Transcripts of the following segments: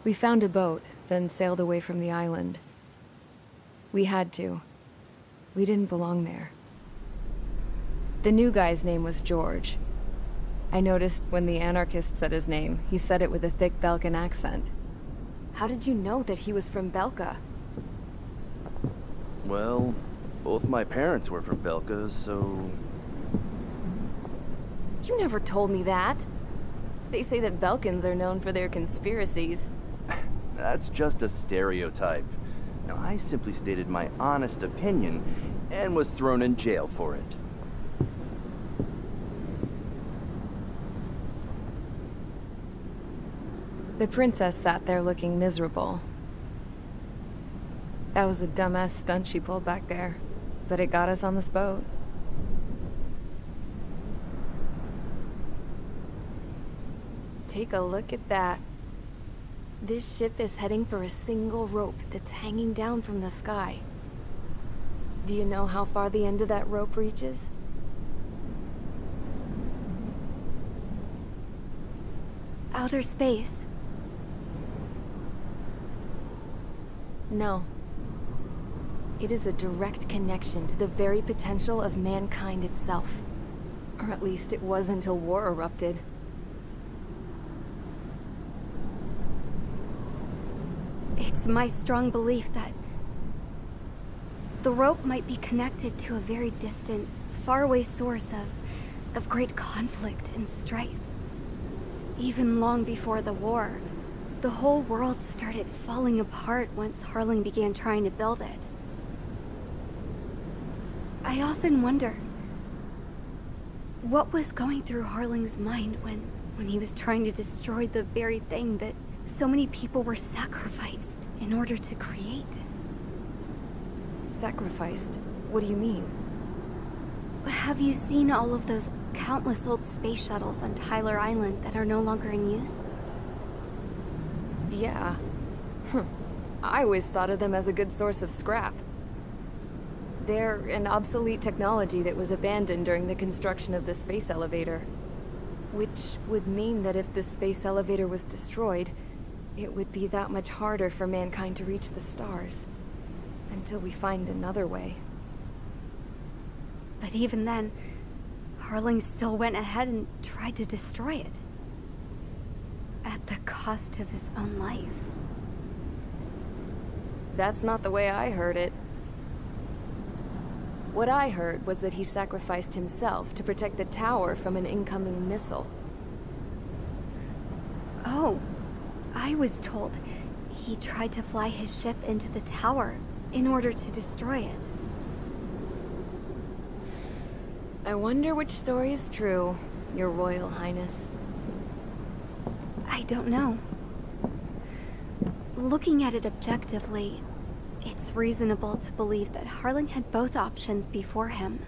We found a boat, then sailed away from the island. We had to. We didn't belong there. The new guy's name was George. I noticed when the anarchist said his name, he said it with a thick Belkan accent. How did you know that he was from Belka? Well, both my parents were from Belka, so... You never told me that. They say that Belkans are known for their conspiracies. That's just a stereotype. Now, I simply stated my honest opinion and was thrown in jail for it. The princess sat there looking miserable. That was a dumbass stunt she pulled back there, but it got us on this boat. Take a look at that. This ship is heading for a single rope that's hanging down from the sky. Do you know how far the end of that rope reaches? Outer space. No. It is a direct connection to the very potential of mankind itself. Or at least it was until war erupted. It's my strong belief that the rope might be connected to a very distant, faraway source of great conflict and strife. Even long before the war, the whole world started falling apart once Harling began trying to build it. I often wonder what was going through Harling's mind when he was trying to destroy the very thing that so many people were sacrificed in order to create. Sacrificed? What do you mean? Have you seen all of those countless old space shuttles on Tyler Island that are no longer in use? Yeah. I always thought of them as a good source of scrap. They're an obsolete technology that was abandoned during the construction of the space elevator. Which would mean that if the space elevator was destroyed, it would be that much harder for mankind to reach the stars. Until we find another way. But even then, Harling still went ahead and tried to destroy it. At the cost of his own life. That's not the way I heard it. What I heard was that he sacrificed himself to protect the tower from an incoming missile. Oh, I was told he tried to fly his ship into the tower in order to destroy it. I wonder which story is true, Your Royal Highness. I don't know. Looking at it objectively, it's reasonable to believe that Harling had both options before him.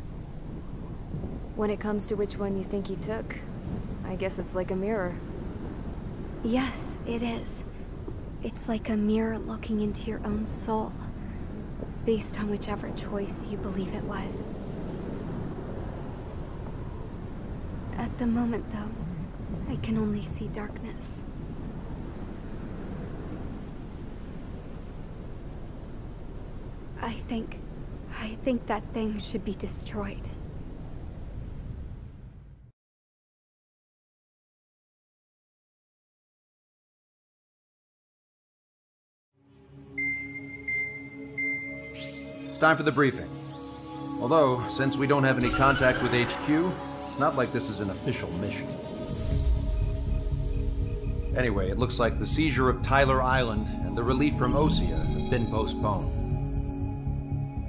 When it comes to which one you think he took, I guess it's like a mirror. Yes, it is. It's like a mirror looking into your own soul, based on whichever choice you believe it was. At the moment, though, I can only see darkness. I think that thing should be destroyed. It's time for the briefing. Although, since we don't have any contact with HQ, it's not like this is an official mission. Anyway, it looks like the seizure of Tyler Island and the relief from Osea have been postponed.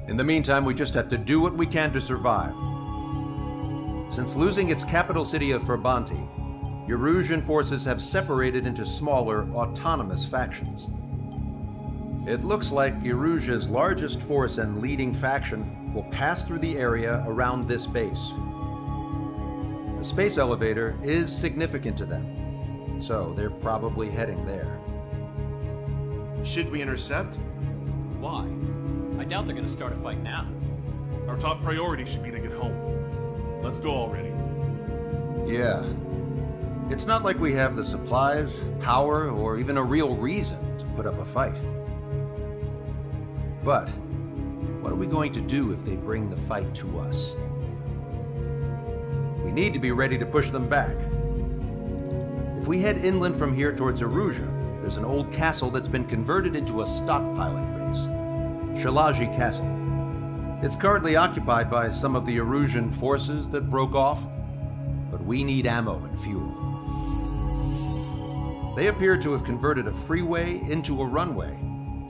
In the meantime, we just have to do what we can to survive. Since losing its capital city of Ferbanti, Erusian forces have separated into smaller, autonomous factions. It looks like Erusia's largest force and leading faction will pass through the area around this base. The space elevator is significant to them, so they're probably heading there. Should we intercept? Why? I doubt they're gonna start a fight now. Our top priority should be to get home. Let's go already. Yeah. It's not like we have the supplies, power, or even a real reason to put up a fight. But what are we going to do if they bring the fight to us? We need to be ready to push them back. If we head inland from here towards Erusia, there's an old castle that's been converted into a stockpiling base. Shalaji Castle. It's currently occupied by some of the Erusian forces that broke off, but we need ammo and fuel. They appear to have converted a freeway into a runway,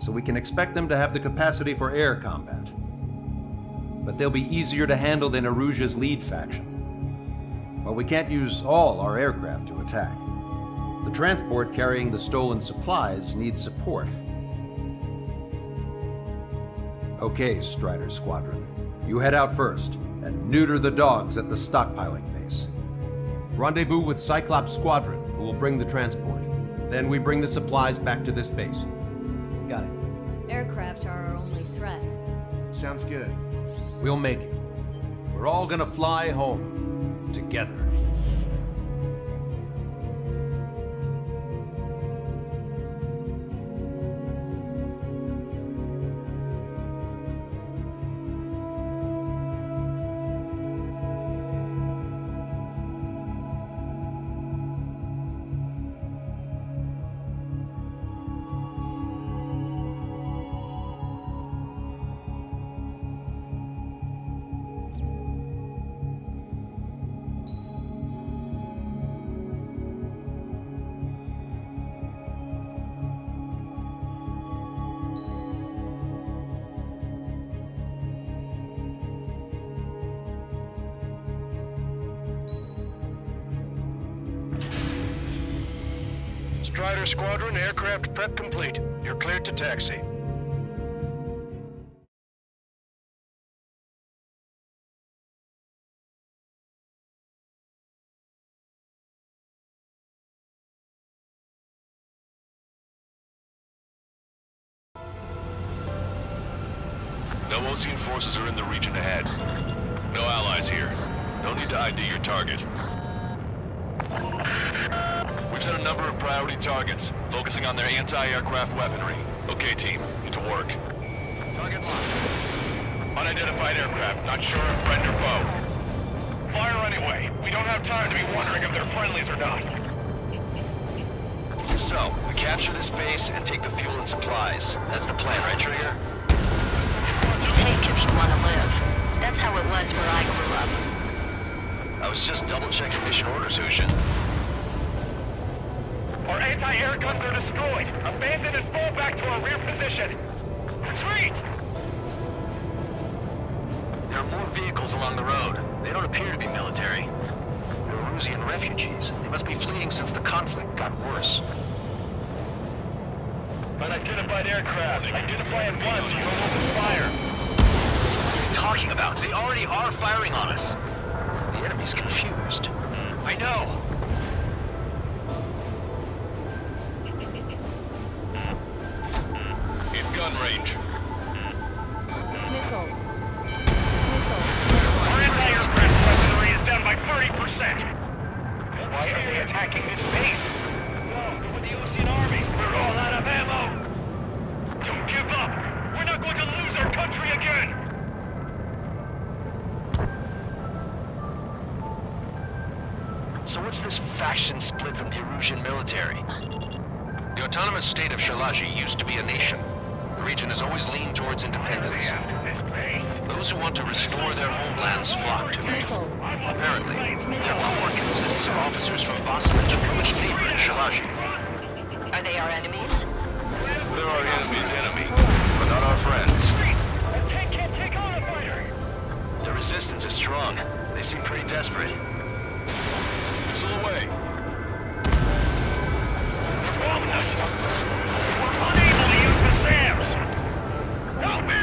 so we can expect them to have the capacity for air combat. But they'll be easier to handle than Erusia's lead faction. While we can't use all our aircraft to attack, the transport carrying the stolen supplies needs support. Okay, Strider Squadron. You head out first, and neuter the dogs at the stockpiling base. Rendezvous with Cyclops Squadron, who will bring the transport. Then we bring the supplies back to this base. Got it. Aircraft are our only threat. Sounds good. We'll make it. We're all gonna fly home. Together. Strider Squadron, aircraft prep complete. You're cleared to taxi. No Osean forces are in the region ahead. No allies here. No need to ID your target. We've set a number of priority targets, focusing on their anti-aircraft weaponry. Okay, team, get to work. Target locked. Unidentified aircraft, not sure if friend or foe. Fire anyway. We don't have time to be wondering if they're friendlies or not. So, we capture this base and take the fuel and supplies. That's the plan, right, Trigger? You take if you want to live. That's how it was where I grew up. I was just double-checking mission orders, Hushin. Our anti-air guns are destroyed. Abandon and fall back to our rear position. Retreat! There are more vehicles along the road. They don't appear to be military. They're Erusian refugees. They must be fleeing since the conflict got worse. Unidentified aircraft. Identify at once. You'll open fire. What are you talking about? They already are firing on us. The enemy's confused. I know. In gun range. Nickel. Our anti-aircraft weaponry is down by 30%. Why are they attacking this base? No, they're with the Osean army. We're all out of ammo. Don't give up. We're not going to lose our country again. So what's this faction split from the Erusian military? The autonomous state of Shalaji used to be a nation. The region has always leaned towards independence. Those who want to restore their homelands flock to it. Apparently, their core consists of officers from Basmaj, which neighbor in Shalaji. Are they our enemies? They're our enemy's enemy, but not our friends. Can't take on a fighter. The resistance is strong. They seem pretty desperate. Missile away. We're unable to use the SAMs. Help me!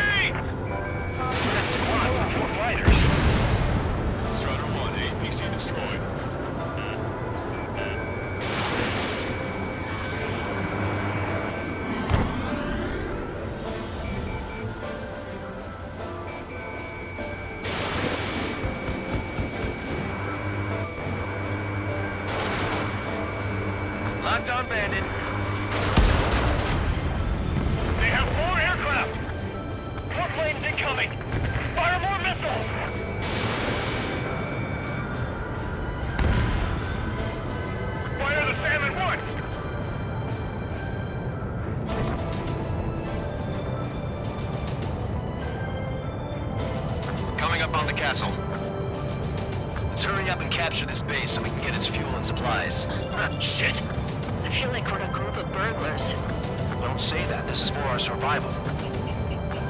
That's one of 4 fighters. Strider 1, APC destroyed. Locked on, Bandit. They have 4 aircraft! More planes incoming! Fire more missiles! Fire the Salmon once! Coming up on the castle. Let's hurry up and capture this base so we can get its fuel and supplies. Shit! I feel like we're a group of burglars. Don't say that. This is for our survival.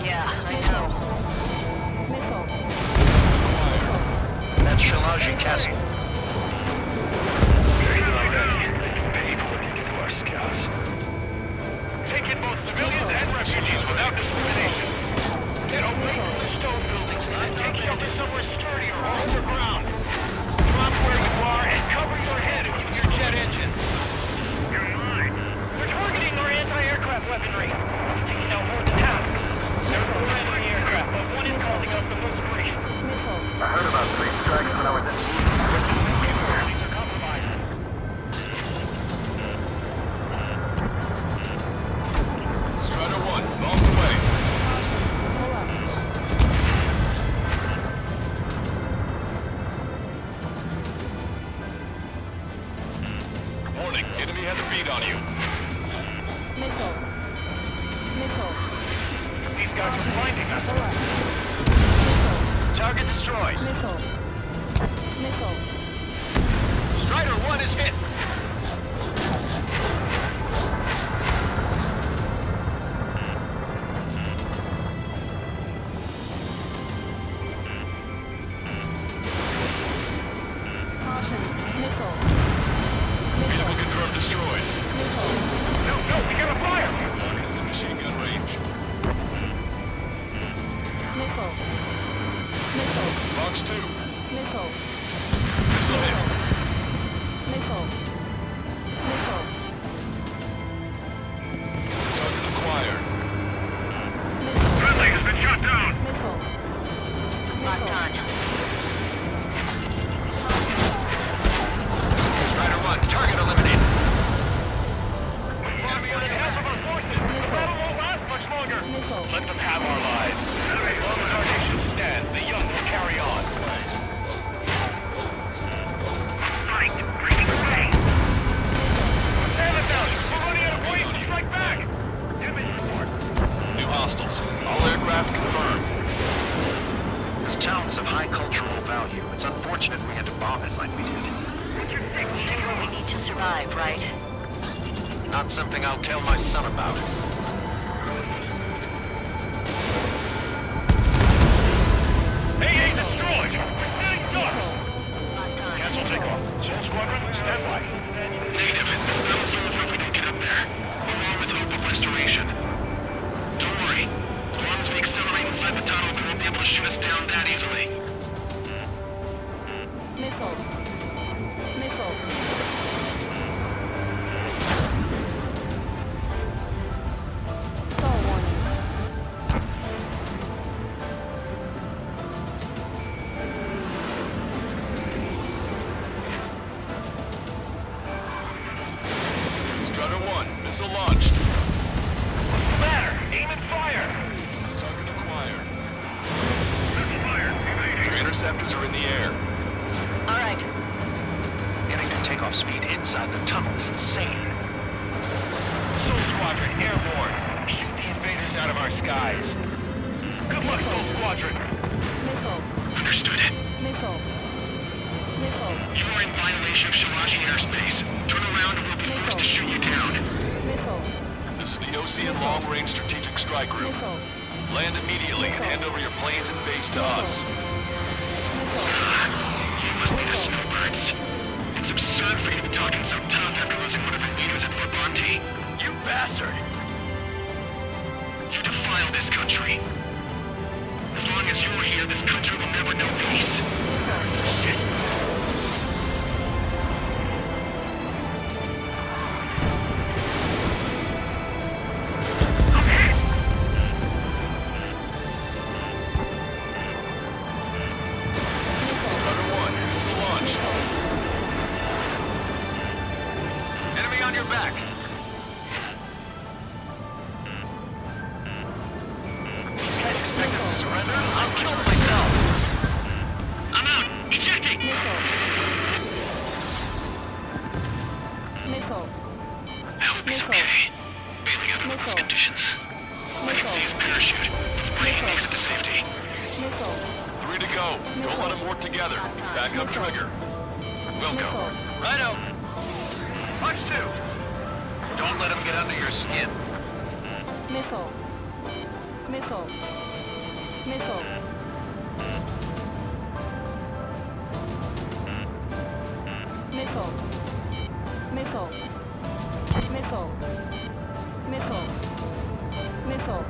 Yeah, I know. That's Shalaji Castle. Take in both civilians and refugees without discrimination. Get away from the stone buildings and take shelter somewhere sturdier or underground. Drop where you are and cover your head with your jet engine. You're mine. We're targeting our anti-aircraft weaponry. Taking out more than half. There's 4 enemy aircraft, but one is causing us the most grief. I heard about 3 strikes when I was in These are compromised. Strider 1, bombs away. Warning, enemy has a beat on you. These guys are blinding us. Target destroyed. Strider 1 is hit. Vehicle confirmed destroyed. No, we gotta fire! It's in machine gun range. Fox 2. Missile hit. Target acquired. Friendly has been shot down! Locked on. Strider 1, target eliminated. We've lost more than half of our forces! The battle won't last much longer! Let them have our lives. As long as our nation stands, the young will carry on. Fight! Breaking away! Stand it down! We're running out of ways to strike back! Damage report. New hostiles. All aircraft confirmed. This town is of high cultural value. It's unfortunate we had to bomb it like we did. We do what we need to survive, right? Not something I'll tell my son about. AA destroyed! We're sitting duck! Locked on. Cancel takeoff. Soul Squadron, stand by. Negative. This battle's over if we don't get up there. Along with hope of restoration. Don't worry. As long as we accelerate inside the tunnel, they won't be able to shoot us down that easily. Strider 1, missile launched. What's the matter? Aim and fire! Target acquired. Missile fire! Your interceptors are in the air. All right. Getting to takeoff speed inside the tunnel is insane. Soul Squadron, airborne. Shoot the invaders out of our skies. Good luck, Soul Squadron. Understood. You are in violation of Shalaji airspace. Turn around or we'll be forced to shoot you down. This is the Osean Long-Range Strategic Strike Group. Land immediately and hand over your planes and base to us. You must be the snowbirds. It's absurd for you to be talking so tough after losing one of your leaders at Fort Bonte. You bastard! You defile this country. As long as you're here, this country will never know peace. Shit. Enemy on your back. These guys expect us to surrender? I'll kill them myself. I'm out. Ejecting. Missile. I hope he's okay. Bailing out under those conditions. I can see his parachute. It's breaking exit to safety. 3 to go. Don't let them work together. Back up trigger. Wilco. Righto. Watch 2. Don't let him get under your skin. Missile. Missile. Missile. Missile. Missile. Missile. Missile. Missile.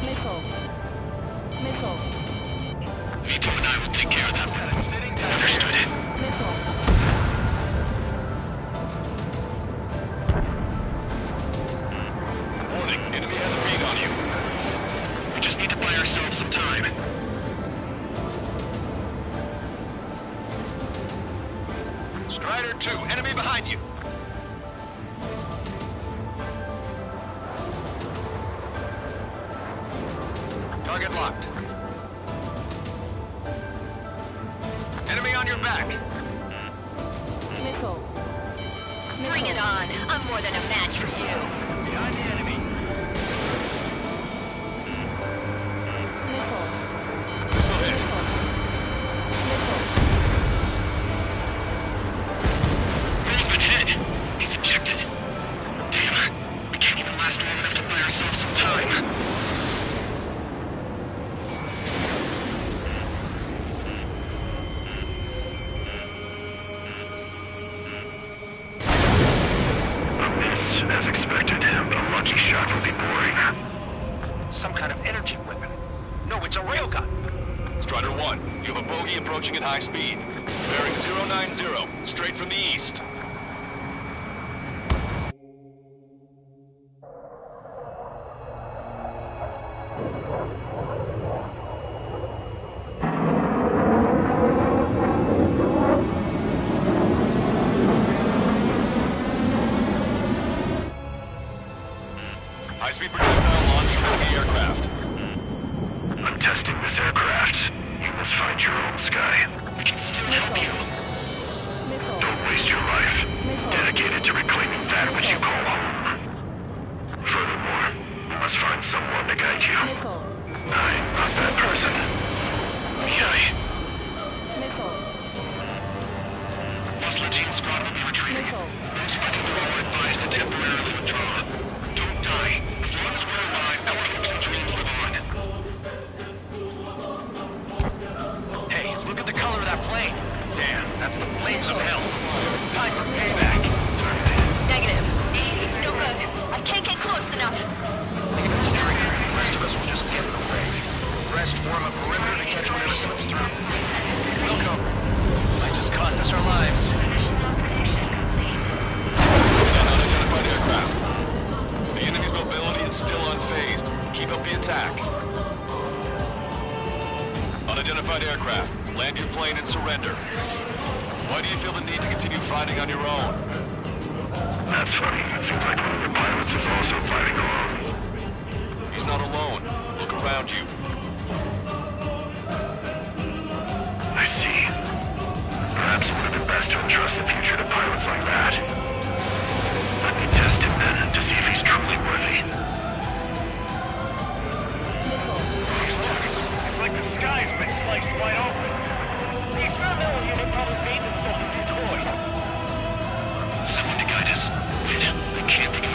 Missile. Missile. Vito and I will take care of that. Understood. Missile. Warning, enemy has a bead on you. We just need to buy ourselves some time. Strider 2, enemy behind you. Target locked. Enemy on your back. Missile. Bring it on. I'm more than a match for you. Behind the enemy. Missile. Missile hit. Bill's been hit. He's ejected. Damn. We can't even last long enough to buy ourselves some time. As expected, but a lucky shot would be boring. Some kind of energy weapon. No, it's a railgun. Strider 1, you have a bogey approaching at high speed. Bearing 090, straight from the east. High-speed projectile launch from the aircraft. I'm testing this aircraft. You must find your own sky. We can still help you. Don't waste your life. Dedicated to reclaiming that which you call home. Furthermore, you must find someone to guide you. I'm not that person. Yai. Lost Legion squad will be retreating. Those fighting below are advised to temporarily withdraw. Don't die. As long as we're alive, our hopes and dreams live on. Hey, look at the color of that plane. Damn, that's the flames of hell. Time for payback. Negative. It's no good. I can't get close enough. Leave it to trigger. The rest of us will just get in the way. The rest form a perimeter to catch whatever slips through. Welcome. Might just cost us our lives. Unidentified aircraft. The enemy's mobility is still unfazed. Keep up the attack. Unidentified aircraft. Land your plane and surrender. Why do you feel the need to continue fighting on your own? That's funny. It seems like one of the pilots is also fighting alone. He's not alone. Look around you. I see. Perhaps it would have been best to entrust the future to pilots like that. Let me test him then, to see if he's truly worthy. Look, it's like the sky's been sliced wide open. The experimental unit probably made themselves a new toy. Someone to guide us. Wait, I can't think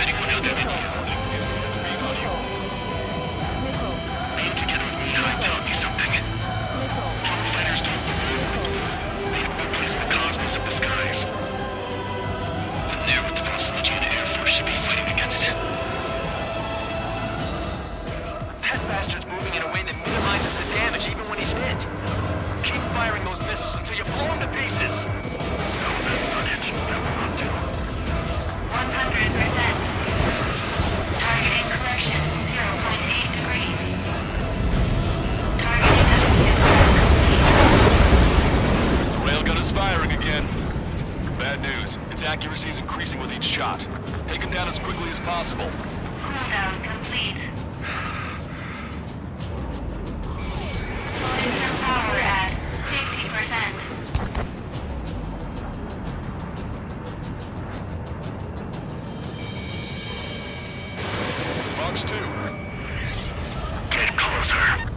not. Take him down as quickly as possible. Cooldown complete. Sensor power at 50%. Fox 2. Get closer.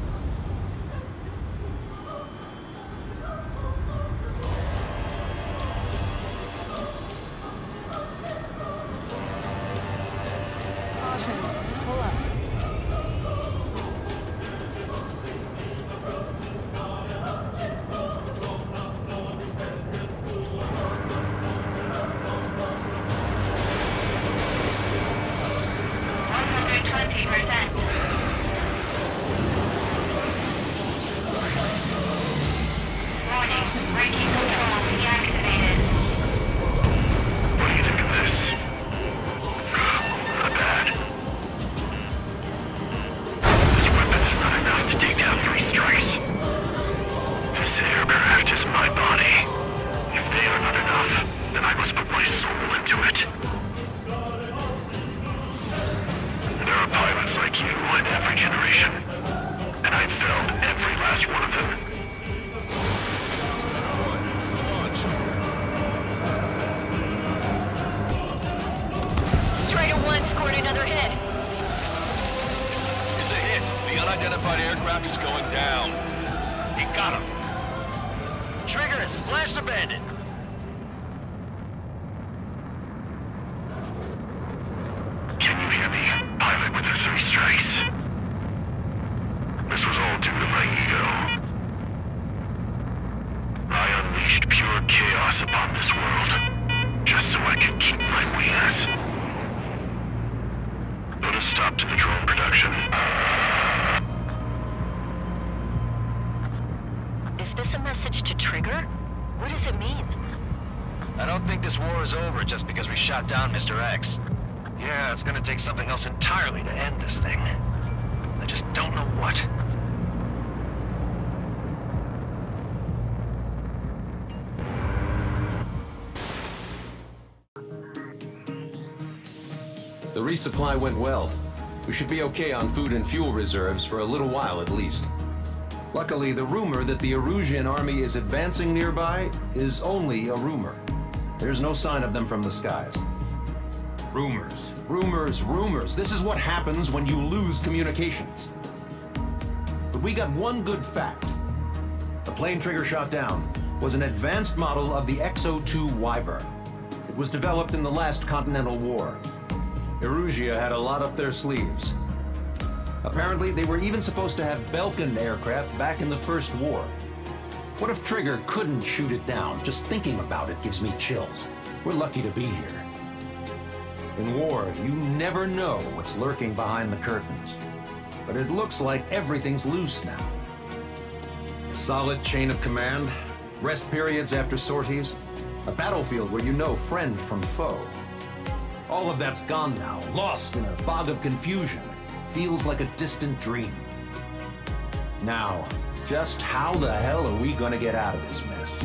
Unidentified aircraft is going down. He got him. Trigger is splashed abandoned. Can you hear me, pilot with the 3 strikes? This was all due to my ego. I unleashed pure chaos upon this world, just so I could keep my wings. Put a stop to the drone production. Is this a message to Trigger? What does it mean? I don't think this war is over just because we shot down Mr. X. Yeah, it's gonna take something else entirely to end this thing. I just don't know what. The resupply went well. We should be okay on food and fuel reserves for a little while at least. Luckily, the rumor that the Erusian army is advancing nearby is only a rumor. There's no sign of them from the skies. Rumors, rumors, rumors. This is what happens when you lose communications. But we got one good fact. The plane Trigger shot down was an advanced model of the X-02 Wyvern. It was developed in the last Continental War. Erusia had a lot up their sleeves. Apparently, they were even supposed to have Belkin aircraft back in the First War. What if Trigger couldn't shoot it down? Just thinking about it gives me chills. We're lucky to be here. In war, you never know what's lurking behind the curtains. But it looks like everything's loose now. A solid chain of command, rest periods after sorties, a battlefield where you know friend from foe. All of that's gone now, lost in a fog of confusion. Feels like a distant dream. Now, just how the hell are we gonna get out of this mess?